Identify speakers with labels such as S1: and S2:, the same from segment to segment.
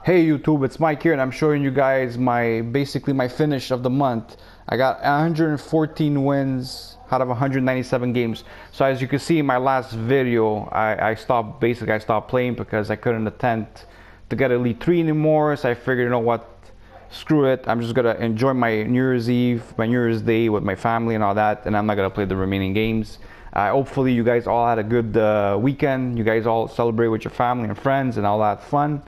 S1: Hey YouTube, it's Mike here and I'm showing you guys basically my finish of the month. I got 114 wins out of 197 games. So as you can see in my last video, I stopped playing because I couldn't attempt to get Elite 3 anymore. So I figured, you know what, screw it. I'm just gonna enjoy my New Year's Eve, my New Year's Day with my family and all that, and I'm not gonna play the remaining games. Hopefully you guys all had a good weekend. You guys all celebrate with your family and friends and all that fun.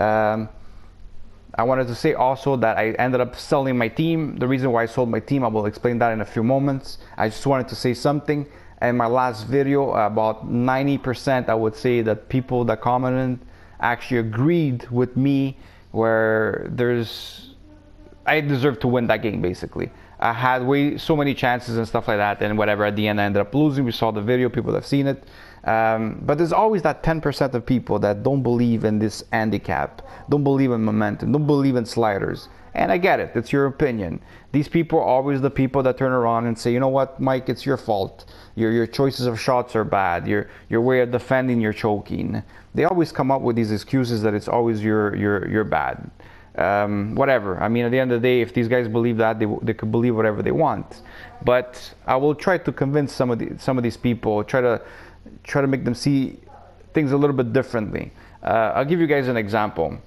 S1: I wanted to say also that I ended up selling my team. The reason why I sold my team, I will explain that in a few moments. I just wanted to say something. In my last video, about 90% I would say that people that commented actually agreed with me, where I deserve to win that game basically. I had so many chances and stuff like that, and whatever, at the end I ended up losing. We saw the video, people have seen it. But there's always that 10% of people that don't believe in this handicap, don't believe in momentum, don't believe in sliders. And I get it, it's your opinion. These people are always the people that turn around and say, you know what, Mike, it's your fault. Your choices of shots are bad. Your way of defending, you're choking. They always come up with these excuses that it's always you're bad. Whatever. I mean, at the end of the day, if these guys believe that, they could believe whatever they want. But I will try to convince some of these people, try to make them see things a little bit differently. I'll give you guys an example.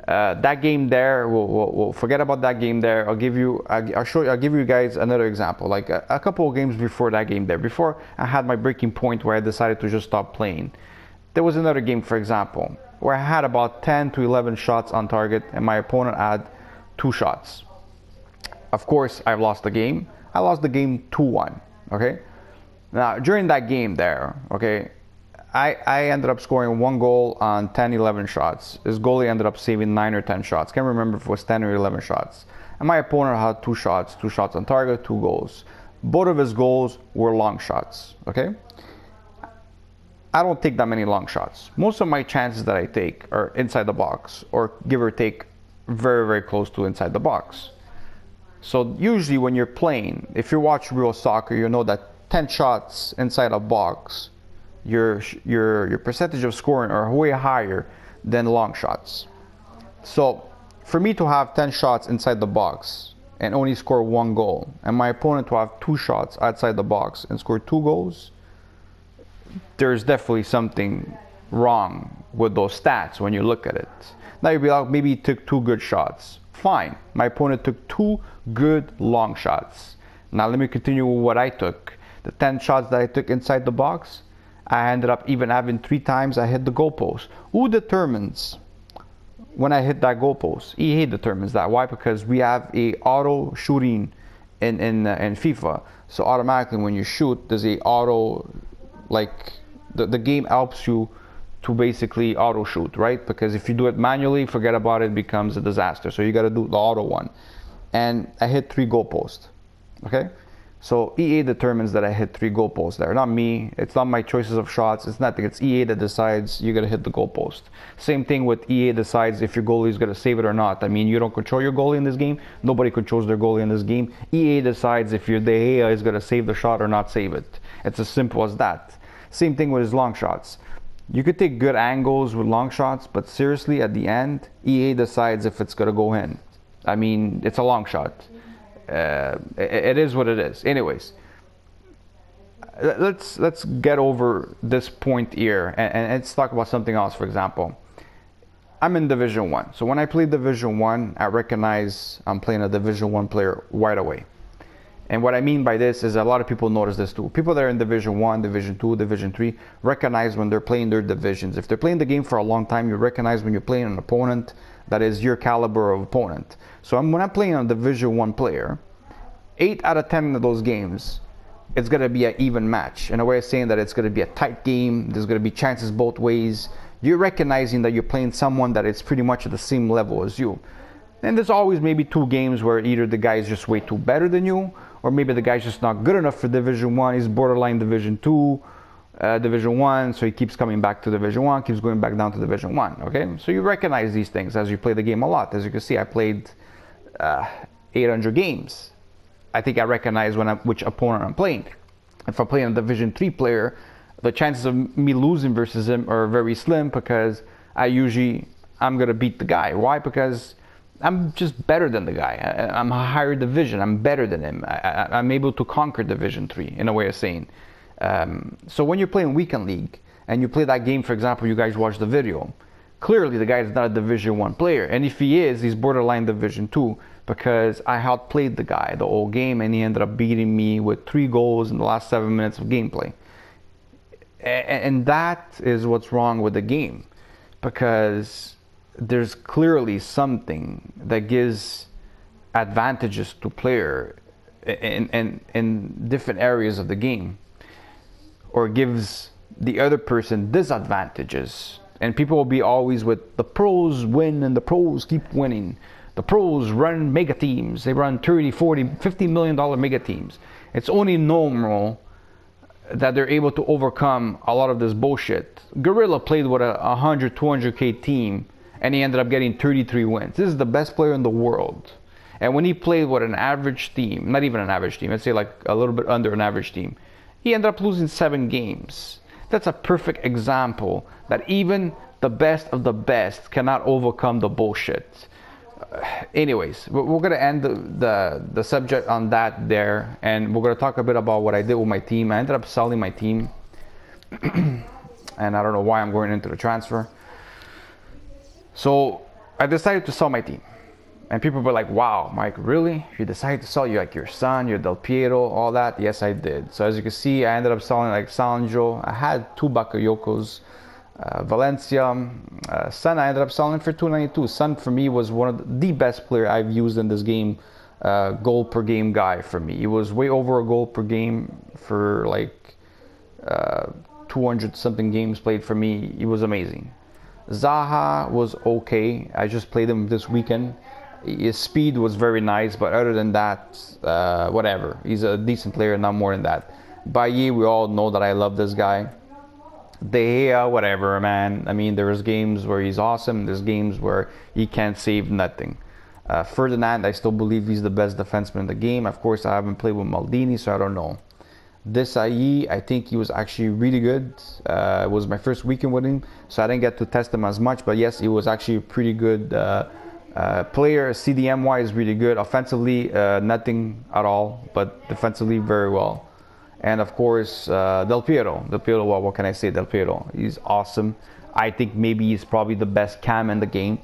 S1: That game there, we'll forget about that game there. I'll give you guys another example. Like a couple of games before that game there, before I had my breaking point where I decided to just stop playing, there was another game, for example, where I had about 10 to 11 shots on target and my opponent had 2 shots. Of course, I lost the game. I lost the game 2-1, okay? Now, during that game there, okay, I ended up scoring 1 goal on 10, 11 shots. His goalie ended up saving 9 or 10 shots. Can't remember if it was 10 or 11 shots. And my opponent had 2 shots on target, 2 goals. Both of his goals were long shots, okay? I don't take that many long shots. Most of my chances that I take are inside the box, or give or take very, very close to inside the box. So usually when you're playing, if you watch real soccer, you know that 10 shots inside a box, your percentage of scoring are way higher than long shots. So for me to have 10 shots inside the box and only score 1 goal, and my opponent to have 2 shots outside the box and score 2 goals, there's definitely something wrong with those stats when you look at it. Now you'll be like, maybe he took 2 good shots. Fine, my opponent took 2 good long shots. Now let me continue with what I took. The 10 shots that I took inside the box, I ended up even having 3 times I hit the goalpost. Who determines when I hit that goalpost? EA determines that. Why? Because we have a auto shooting in FIFA. So automatically when you shoot, there's a auto, like the game helps you to basically auto shoot, right? Because if you do it manually, forget about it, it becomes a disaster. So you got to do the auto one. And I hit 3 goalposts, okay? So EA determines that I hit 3 goalposts there, not me. It's not my choices of shots. It's nothing. It's EA that decides you're gonna hit the goalpost. Same thing with EA decides if your goalie is gonna save it or not. I mean, you don't control your goalie in this game. Nobody controls their goalie in this game. EA decides if your De Gea is gonna save the shot or not save it. It's as simple as that. Same thing with his long shots. You could take good angles with long shots, but seriously, at the end, EA decides if it's gonna go in. I mean, it's a long shot. It is what it is. Anyways, let's get over this point here and let's talk about something else. For example, I'm in Division 1. So when I play Division 1, I recognize I'm playing a Division 1 player right away. And what I mean by this is a lot of people notice this too. People that are in Division 1, Division 2, Division 3 recognize when they're playing their divisions. If they're playing the game for a long time, you recognize when you're playing an opponent that is your caliber of opponent. So when I'm playing a Division 1 player, 8 out of 10 of those games, it's going to be an even match. In a way of saying that it's going to be a tight game, there's going to be chances both ways. You're recognizing that you're playing someone that is pretty much at the same level as you. And there's always maybe 2 games where either the guy is just way too better than you, or maybe the guy's just not good enough for Division 1, he's borderline Division 2, Division 1, so he keeps coming back to Division 1, keeps going back down to Division 1, okay? So you recognize these things as you play the game a lot. As you can see, I played 800 games. I think I recognize which opponent I'm playing. If I'm playing a Division 3 player, the chances of me losing versus him are very slim because I'm I'm gonna beat the guy. Why? Because I'm just better than the guy. I'm a higher division. I'm better than him. I'm able to conquer Division 3, in a way of saying. So when you're playing Weekend League and you play that game, for example, you guys watch the video, clearly the guy is not a Division 1 player. And if he is, he's borderline Division 2, because I outplayed the guy the whole game and he ended up beating me with 3 goals in the last 7 minutes of gameplay. And that is what's wrong with the game, because there's clearly something that gives advantages to player in different areas of the game, or gives the other person disadvantages. And people will be always with the pros win and the pros keep winning. The pros run mega teams. They run 30, 40, $50 million mega teams. It's only normal that they're able to overcome a lot of this bullshit. Gorilla played with a 100, 200K team and he ended up getting 33 wins. This is the best player in the world. And when he played with an average team, not even an average team, let's say like a little bit under an average team, he ended up losing 7 games. That's a perfect example that even the best of the best cannot overcome the bullshit. Anyways, we're going to end the subject on that there, and we're going to talk a bit about what I did with my team. I ended up selling my team, and I don't know why I'm going into the transfer. So I decided to sell my team, and people were like, wow, Mike, really? You decided to sell your son, your Del Piero, all that? Yes, I did. So as you can see, I ended up selling like Sandro. I had 2 Bakayokos. Valencia, Son I ended up selling for 292. Son for me was one of the best player I've used in this game. Goal per game guy for me. He was way over a goal per game for like 200 something games played for me. He was amazing. Zaha was okay. I just played him this weekend. His speed was very nice, but other than that, whatever. He's a decent player, not more than that. Bailly, we all know that I love this guy. De Gea, whatever, man. I mean, there's games where he's awesome. There's games where he can't save nothing. Ferdinand, I still believe he's the best defenseman in the game. Of course, I haven't played with Maldini, so I don't know. Desai, I think he was actually really good. It was my first weekend with him, so I didn't get to test him as much. But yes, he was actually a pretty good player. CDM-wise, really good. Offensively, nothing at all, but defensively, very well. And of course, Del Piero. Del Piero, well, what can I say? Del Piero, he's awesome. I think maybe he's probably the best cam in the game.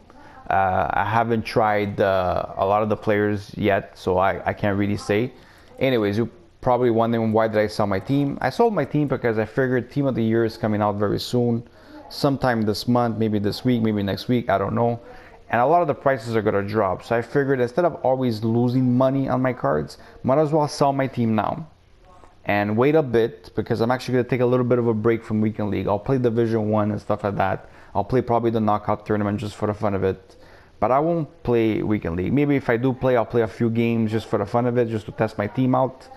S1: I haven't tried a lot of the players yet, so I can't really say. Anyways, you're probably wondering why did I sell my team. I sold my team because I figured Team of the Year is coming out very soon. Sometime this month, maybe this week, maybe next week, I don't know. And a lot of the prices are going to drop. So I figured instead of always losing money on my cards, might as well sell my team now and wait a bit, because I'm actually going to take a little bit of a break from Weekend League. I'll play Division 1 and stuff like that. I'll play probably the knockout tournament just for the fun of it. But I won't play Weekend League. Maybe if I do play, I'll play a few games just for the fun of it, just to test my team out.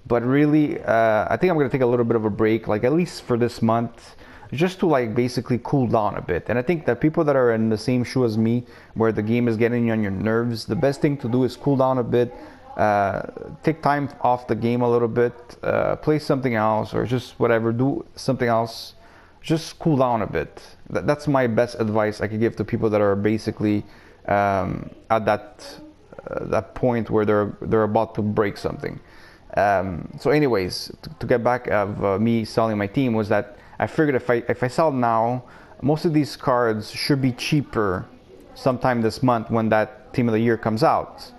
S1: But really, I think I'm going to take a little bit of a break, like at least for this month, just to like basically cool down a bit. And I think that people that are in the same shoe as me, where the game is getting on your nerves, the best thing to do is cool down a bit. Take time off the game a little bit, play something else, or just whatever, do something else, just cool down a bit. That's my best advice I could give to people that are basically at that point where they're about to break something. So anyways, to get back of me selling my team, was that I figured if I sell now, most of these cards should be cheaper sometime this month when that Team of the Year comes out.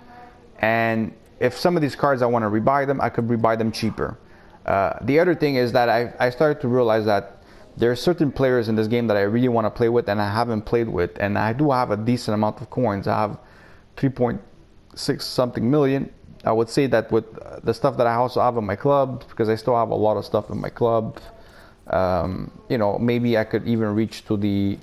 S1: And if some of these cards I want to rebuy them, I could rebuy them cheaper. The other thing is that I started to realize that there are certain players in this game that I really want to play with and I haven't played with. And I do have a decent amount of coins. I have 3.6 something million. I would say that with the stuff that I also have in my club, because I still have a lot of stuff in my club, you know, maybe I could even reach to the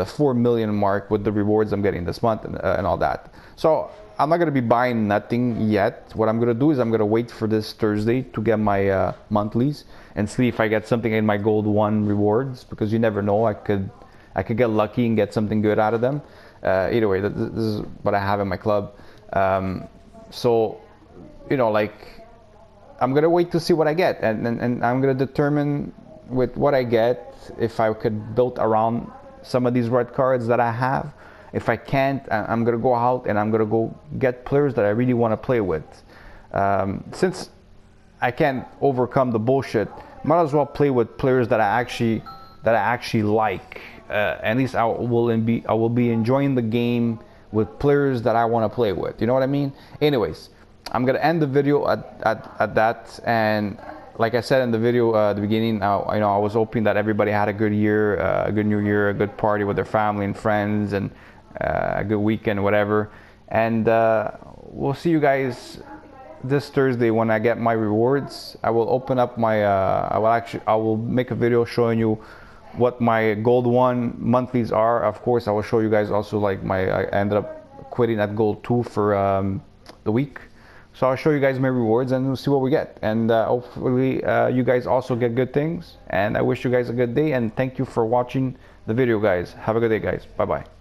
S1: 4 million mark with the rewards I'm getting this month and all that. So I'm not going to be buying nothing yet. What I'm going to do is I'm going to wait for this Thursday to get my monthlies and see if I get something in my Gold 1 rewards, because you never know, I could get lucky and get something good out of them. Either way, this is what I have in my club. So, you know, like, I'm going to wait to see what I get, and I'm going to determine with what I get if I could build around some of these red cards that I have. If I can't, I'm gonna go out and I'm gonna go get players that I really want to play with. Since I can't overcome the bullshit, might as well play with players that I actually like. At least I will be enjoying the game with players that I want to play with. You know what I mean? Anyways, I'm gonna end the video at that. And like I said in the video at the beginning, I was hoping that everybody had a good year, a good new year, a good party with their family and friends, and a good weekend, whatever. And we'll see you guys this Thursday when I get my rewards. I will open up my I will make a video showing you what my gold 1 monthlies are. Of course, I will show you guys also like I ended up quitting at gold 2 for the week. So I'll show you guys my rewards and we'll see what we get. And hopefully you guys also get good things. And I wish you guys a good day, and thank you for watching the video, guys. Have a good day, guys. Bye bye.